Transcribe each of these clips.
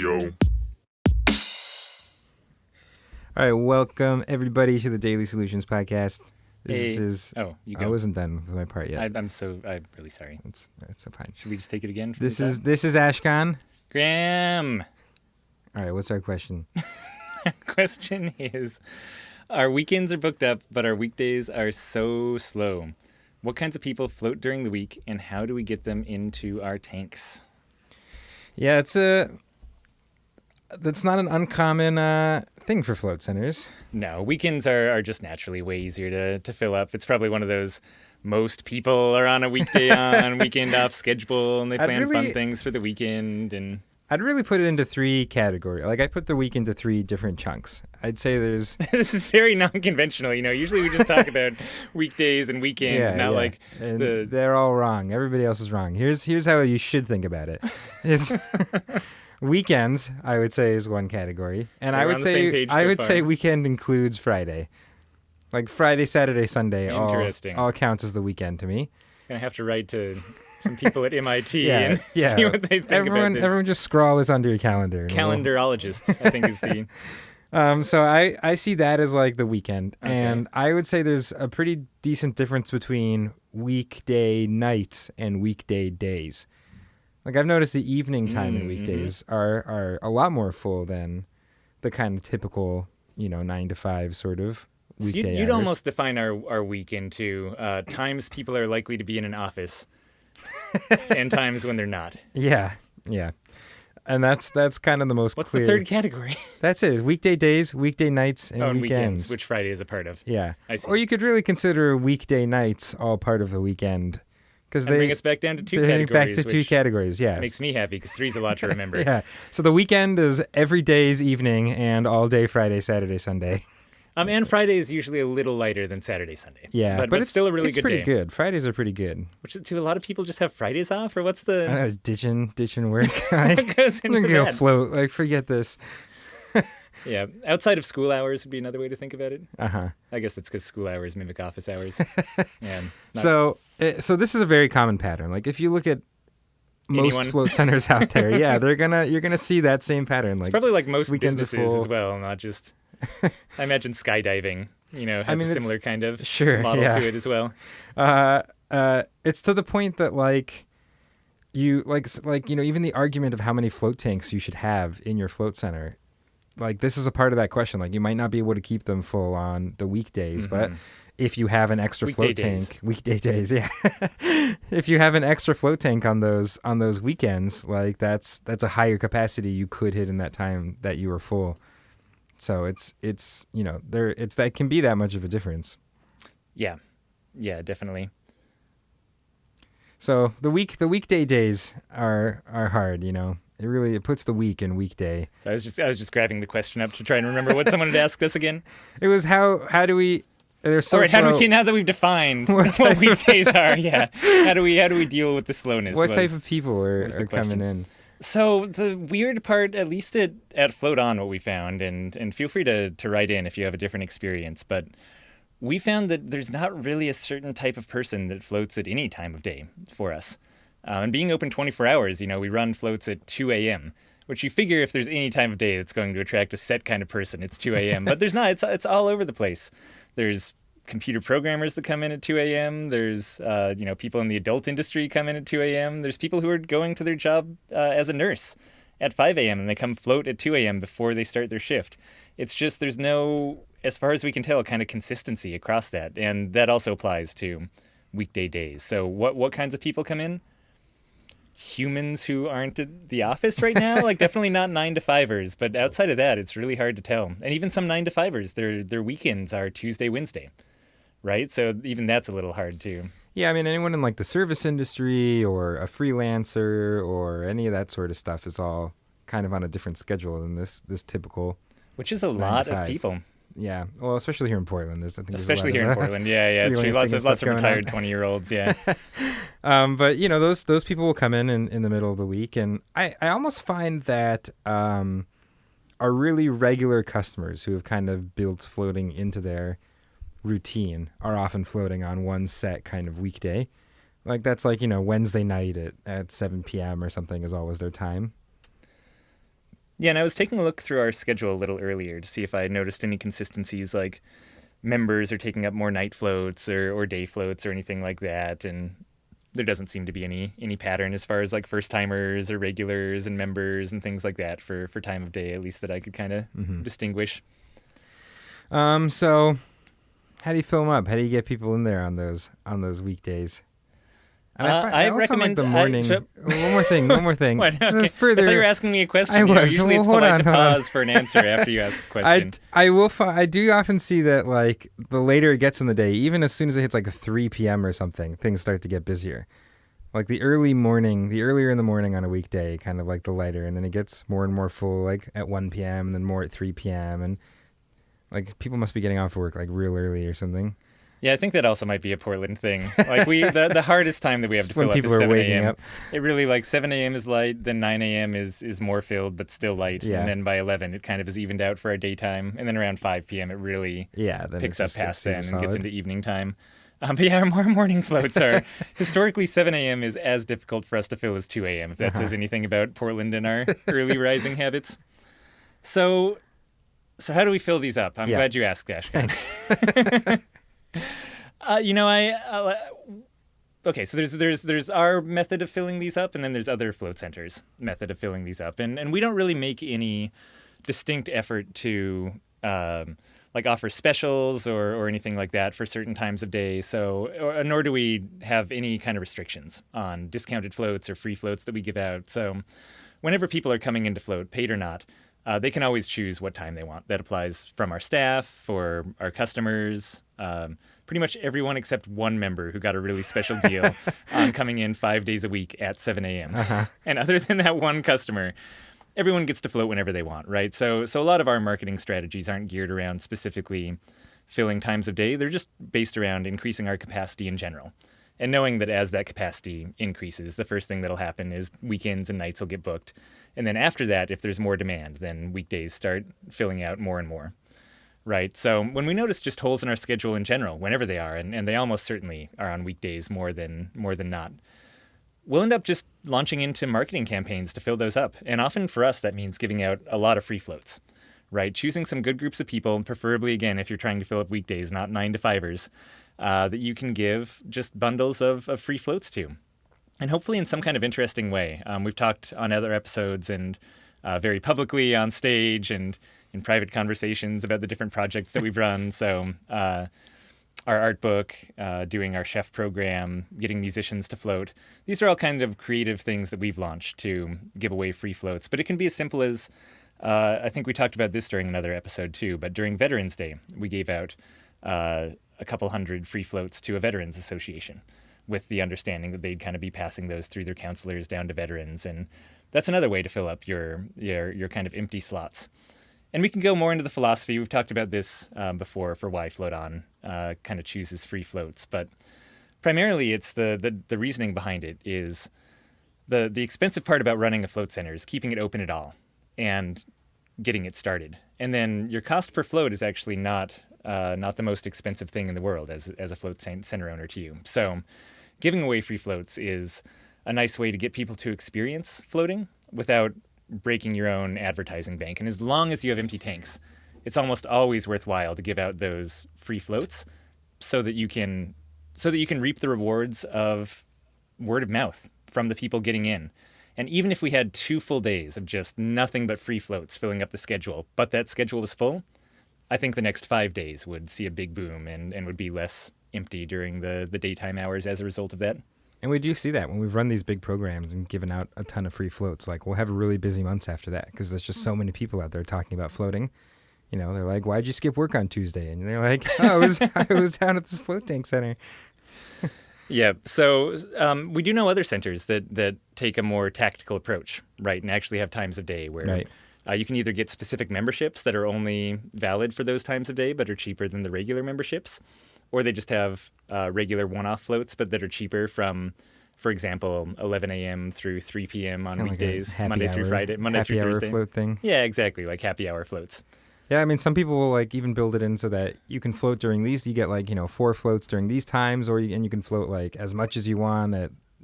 show. All right, welcome everybody to the Daily Solutions podcast. This is. Oh, you go. I wasn't done with my part yet. I'm really sorry. It's fine. Should we just take it again? This is Ashkahn. Graham. All right, what's our question? Question is, our weekends are booked up, but our weekdays are so slow. What kinds of people float during the week, and how do we get them into our tanks? Yeah, that's not an uncommon thing for float centers. No, weekends are just naturally way easier to fill up. It's probably one of those most people are on a weekday on, weekend off schedule, and they plan fun things for the weekend. And I'd really put it into three categories. Like, I put the week into three different chunks. I'd say there's... This is very non-conventional, Usually we just talk about weekdays and weekend, not like and they're all wrong. Everybody else is wrong. Here's how you should think about it. Weekends, I would say, is one category. And so I would say weekend includes Friday. Like Friday, Saturday, Sunday all counts as the weekend to me. Gonna have to write to some people at MIT and see what they think about this. Everyone just scrawl this onto your calendar. Calendarologists, I think is the... So I see that as like the weekend. Okay. And I would say there's a pretty decent difference between weekday nights and weekday days. Like, I've noticed the evening time in weekdays are a lot more full than the kind of typical, 9 to 5 sort of weekday So you'd hours. almost define our week into times people are likely to be in an office and times when they're not. Yeah. And that's kind of the most What's clear. the third category? That's it. Weekday days, weekday nights, and weekends. Which Friday is a part of. Yeah. I see. Or you could really consider weekday nights all part of the weekend. And bring us back down to two categories. Back to two categories, yes. Makes me happy because three's a lot to remember. Yeah. So the weekend is every day's evening and all day Friday, Saturday, Sunday. And Friday is usually a little lighter than Saturday, Sunday. Yeah, but it's still a really good day. It's pretty good. Fridays are pretty good. Which do a lot of people just have Fridays off, or what's the... I don't know, ditching work. What goes into I'm gonna go that? float. Like, forget this. Yeah, outside of school hours would be another way to think about it. Uh-huh. I guess it's because school hours mimic office hours. Yeah. So this is a very common pattern. Like, if you look at most float centers out there, you're gonna see that same pattern. Like, it's probably like most weekends businesses are full. as well, not just... I imagine skydiving, has a similar kind of model to it as well. It's to the point that like you even the argument of how many float tanks you should have in your float center, like, this is a part of that question. Like, you might not be able to keep them full on the weekdays, but if you have an extra float tank, weekday days, if you have an extra float tank on those weekends, like, that's a higher capacity you could hit in that time that you were full. So it's that can be that much of a difference. Yeah, definitely. So the weekday days are hard. It puts the week in weekday. So I was just grabbing the question up to try and remember what someone had asked us again. It was how do we? They're so All right, slow. now that we've defined what weekdays are, how do we deal with the slowness? What type of people are coming in? So the weird part, at least at Float On, what we found, and feel free to write in if you have a different experience, but we found that there's not really a certain type of person that floats at any time of day for us. And being open 24 hours, we run floats at 2 a.m., which you figure if there's any time of day that's going to attract a set kind of person, it's 2 a.m. But there's not. It's all over the place. There's computer programmers that come in at 2 a.m. There's, people in the adult industry come in at 2 a.m. There's people who are going to their job as a nurse at 5 a.m. and they come float at 2 a.m. before they start their shift. It's just there's no, as far as we can tell, kind of consistency across that. And that also applies to weekday days. So what kinds of people come in? Humans who aren't at the office right now, like definitely not 9 to 5ers, but outside of that, it's really hard to tell. And even some 9 to 5ers, their weekends are Tuesday, Wednesday, right? So even that's a little hard too. Yeah, I mean, anyone in like the service industry or a freelancer or any of that sort of stuff is all kind of on a different schedule than this typical. Which is a lot of people. Yeah, well, especially here in Portland, especially here in Portland. Yeah, it's true. Lots of retired 20-year-olds. Yeah. But those people will come in the middle of the week, and I almost find that are really regular customers who have kind of built floating into their routine are often floating on one set kind of weekday. Like, that's like, Wednesday night at 7 p.m. or something is always their time. Yeah, and I was taking a look through our schedule a little earlier to see if I noticed any consistencies, like members are taking up more night floats or day floats or anything like that, and there doesn't seem to be any pattern as far as like first timers or regulars and members and things like that for time of day, at least that I could kind of distinguish. So how do you fill them up? How do you get people in there on those weekdays? And I also recommend like the morning. One more thing. What? Just Okay. further, I thought you were asking me a question. I was. Usually it's Hold polite on, to hold on. pause for an answer after you ask a question. I do often see that like the later it gets in the day, even as soon as it hits like 3 p.m. or something, things start to get busier. Like the earlier in the morning on a weekday, kind of like the lighter, and then it gets more and more full like at 1 p.m. and then more at 3 p.m. and like people must be getting off work like real early or something. Yeah, I think that also might be a Portland thing. Like the hardest time that we have to When fill up people is are 7 waking a.m. up. It really like 7 a.m. is light, then 9 a.m. is more filled but still light, Yeah. and then by 11 it kind of is evened out for our daytime, and then around 5 p.m. it really Then picks it up just past gets then and gets solid. into evening time. But yeah, our morning floats are historically 7 a.m. is as difficult for us to fill as 2 a.m. if that says anything about Portland and our early rising habits. So how do we fill these up? I'm Yeah. glad you asked, Ashkahn. Thanks. Okay, so there's our method of filling these up, and then there's other float centers' method of filling these up, and we don't really make any distinct effort to like offer specials or anything like that for certain times of day. Nor do we have any kind of restrictions on discounted floats or free floats that we give out. So whenever people are coming in to float, paid or not, they can always choose what time they want. That applies from our staff, for our customers, pretty much everyone except one member who got a really special deal on coming in 5 days a week at 7 a.m. And other than that one customer, everyone gets to float whenever they want, right? So a lot of our marketing strategies aren't geared around specifically filling times of day. They're just based around increasing our capacity in general. And knowing that as that capacity increases, the first thing that'll happen is weekends and nights will get booked. And then after that, if there's more demand, then weekdays start filling out more and more. Right. So when we notice just holes in our schedule in general, whenever they are, and they almost certainly are on weekdays more than not, we'll end up just launching into marketing campaigns to fill those up. And often for us, that means giving out a lot of free floats, right? Choosing some good groups of people, preferably, again, if you're trying to fill up weekdays, not 9 to 5ers, that you can give just bundles of free floats to. And hopefully in some kind of interesting way. We've talked on other episodes and very publicly on stage and in private conversations about the different projects that we've run. So our art book, doing our chef program, getting musicians to float. These are all kind of creative things that we've launched to give away free floats. But it can be as simple as, I think we talked about this during another episode too, but during Veterans Day, we gave out a couple hundred free floats to a veterans association with the understanding that they'd kind of be passing those through their counselors down to veterans. And that's another way to fill up your kind of empty slots. And we can go more into the philosophy. We've talked about this before for why Float On kind of chooses free floats. But primarily it's the reasoning behind it is the expensive part about running a float center is keeping it open at all and getting it started. And then your cost per float is actually not the most expensive thing in the world as a float center owner to you. So giving away free floats is a nice way to get people to experience floating without breaking your own advertising bank. And as long as you have empty tanks, it's almost always worthwhile to give out those free floats so that you can reap the rewards of word of mouth from the people getting in. And even if we had 2 full days of just nothing but free floats filling up the schedule, but that schedule was full, I think the next 5 days would see a big boom and would be less empty during the daytime hours as a result of that. And we do see that when we've run these big programs and given out a ton of free floats. Like, we'll have really busy months after that because there's just so many people out there talking about floating. You know, they're like, "Why'd you skip work on Tuesday?" And they're like, "Oh, I was down at this float tank center." Yeah, so we do know other centers that take a more tactical approach, right, and actually have times of day where Right. You can either get specific memberships that are only valid for those times of day but are cheaper than the regular memberships, or they just have regular one-off floats but that are cheaper from, for example, 11 a.m. through 3 p.m. on Kinda like a weekdays, happy Monday through hour- Friday, Monday through happy hour Thursday. float thing. Yeah, exactly, like happy hour floats. Yeah, I mean, some people will like even build it in so that you can float during these. You get like 4 floats during these times, and you can float like as much as you want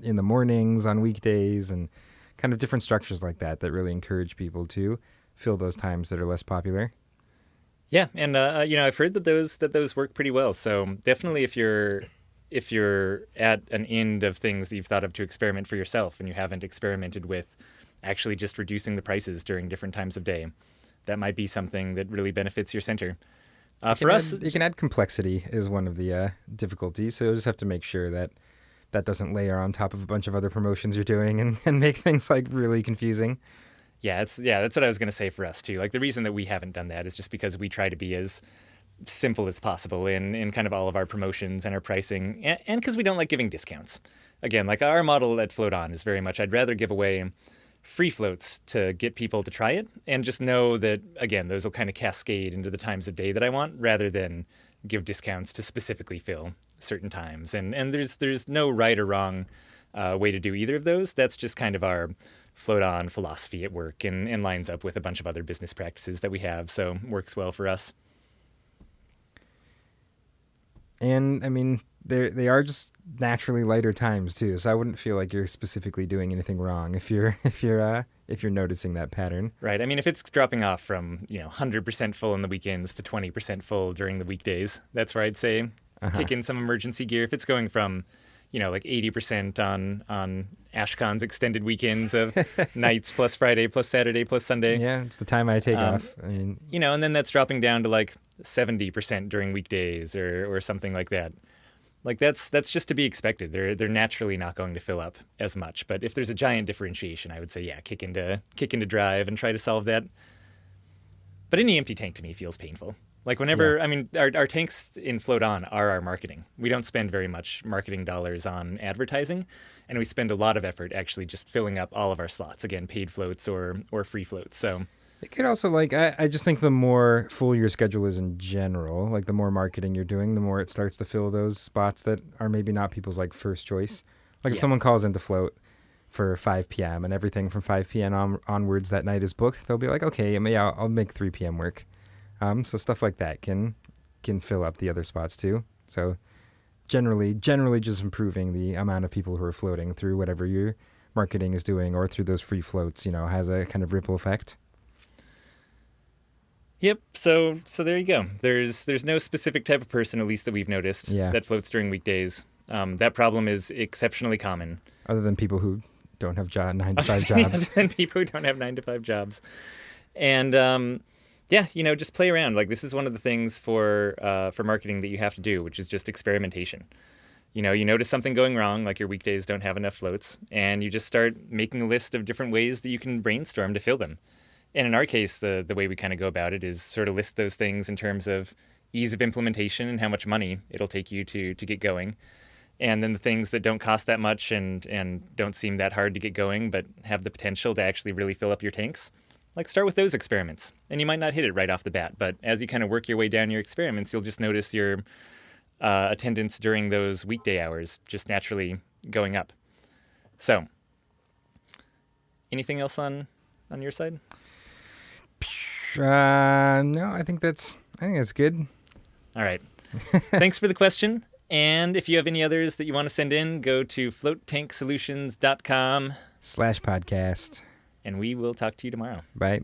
in the mornings on weekdays, and kind of different structures like that really encourage people to fill those times that are less popular. Yeah, and I've heard that those work pretty well. So definitely, if you're at an end of things that you've thought of to experiment for yourself, and you haven't experimented with actually just reducing the prices during different times of day, that might be something that really benefits your center. For us, you can add complexity is one of the difficulties. So you just have to make sure that that doesn't layer on top of a bunch of other promotions you're doing and make things like really confusing. that's what I was going to say for us too. Like the reason that we haven't done that is just because we try to be as simple as possible in kind of all of our promotions and our pricing, and because we don't like giving discounts. Again, like our model at Float On is very much, I'd rather give away free floats to get people to try it and just know that, again, those will kind of cascade into the times of day that I want, rather than give discounts to specifically fill certain times. And there's no right or wrong way to do either of those. That's just kind of our Float On philosophy at work, and lines up with a bunch of other business practices that we have, so works well for us. And I mean, they are just naturally lighter times too. So I wouldn't feel like you're specifically doing anything wrong if you're noticing that pattern. Right. I mean, if it's dropping off from 100% full on the weekends to 20% full during the weekdays, that's where I'd say kick in some emergency gear. If it's going from like 80% on Ashkahn's extended weekends of nights plus Friday plus Saturday plus Sunday. Yeah, it's the time I take off. I mean, and then that's dropping down to like 70% during weekdays or something like that. Like that's just to be expected. They're naturally not going to fill up as much. But if there's a giant differentiation, I would say, yeah, kick into drive and try to solve that. But any empty tank to me feels painful. Like whenever, I mean, our tanks in Float On are our marketing. We don't spend very much marketing dollars on advertising, and we spend a lot of effort actually just filling up all of our slots. Again, paid floats or free floats. So it could also, I just think the more full your schedule is in general, like the more marketing you're doing, the more it starts to fill those spots that are maybe not people's like first choice. Like if someone calls into Float for 5 p.m. and everything from 5 p.m. onwards that night is booked, they'll be like, okay, yeah, I'll make 3 p.m. work. So stuff like that can fill up the other spots too. So generally just improving the amount of people who are floating through whatever your marketing is doing or through those free floats, has a kind of ripple effect. Yep. So there you go. There's no specific type of person, at least that we've noticed, that floats during weekdays. That problem is exceptionally common. Other than people who don't have 9-to-5 jobs. Other than people who don't have 9-to-5 jobs. And just play around. Like this is one of the things for marketing that you have to do, which is just experimentation. You notice something going wrong, like your weekdays don't have enough floats, and you just start making a list of different ways that you can brainstorm to fill them. And in our case, the way we kind of go about it is sort of list those things in terms of ease of implementation and how much money it'll take you to get going. And then the things that don't cost that much and don't seem that hard to get going, but have the potential to actually really fill up your tanks. Like start with those experiments. And you might not hit it right off the bat, but as you kind of work your way down your experiments, you'll just notice your attendance during those weekday hours just naturally going up. So, anything else on your side? No, I think that's good. All right. Thanks for the question. And if you have any others that you want to send in, go to floattanksolutions.com/podcast. And we will talk to you tomorrow. Bye.